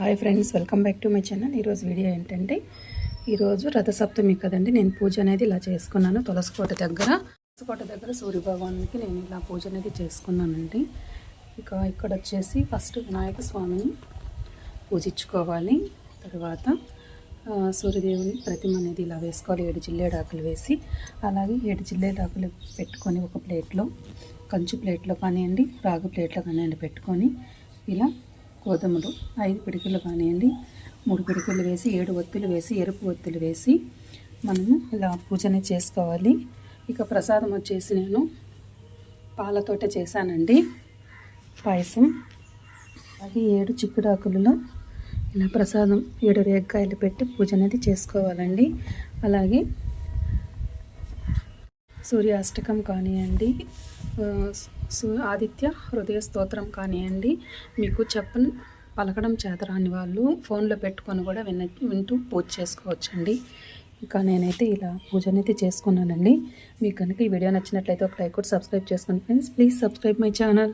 Hi friends, welcome back to my channel. ఈరోజు video ఏంటంటే, ఈరోజు రథసప్తమి కదండి. నేను పూజ అనేది ఇలా చేసుకున్నాను. తులసికోట దగ్గర సూర్యభగవానికి నేను ఇలా పూజ అనేది చేసుకున్నానండి. ఇక్కడ వచ్చేసి ఫస్ట్ వినాయక స్వామిని పూజించుకోవాలి. తర్వాత సూర్యదేవుని ప్రతిమ అనేది ఇలా వేసుకోవాలి. 7 జిల్లేడాకులు వేసి, అలాగే 7 జిల్లేడాకులు పెట్టుకొని ఒక ప్లేట్లో, కంచు ప్లేట్లో కానివ్వండి, రాగి ప్లేట్లో కానివ్వండి పెట్టుకొని, ఇలా గోధుమలు 5 పిడికిలు కానివ్వండి, 3 పిడికిలు వేసి, 7 ఒత్తులు వేసి, ఎరుపు ఒత్తులు వేసి మనము ఇలా పూజని చేసుకోవాలి. ప్రసాదం వచ్చేసి నేను పాలతోట చేశానండి పాయసం. అది 7 చిక్కుడాకులలో ఇలా ప్రసాదం 7 రేగ్గాయలు పెట్టి పూజ అనేది చేసుకోవాలండి. అలాగే సూర్యాష్టకం కానివ్వండి, ఆదిత్య హృదయ స్తోత్రం కానివ్వండి, మీకు పలకడం చేతరాని వాళ్ళు ఫోన్లో పెట్టుకొని కూడా వింటూ పూజ చేసుకోవచ్చండి. నేనైతే ఇలా పూజ అనేది చేసుకున్నానండి. మీకు కనుక ఈ వీడియో నచ్చినట్లయితే ఒక లైక్ కొట్టి సబ్స్క్రైబ్ చేసుకోండి friends. Please subscribe my channel.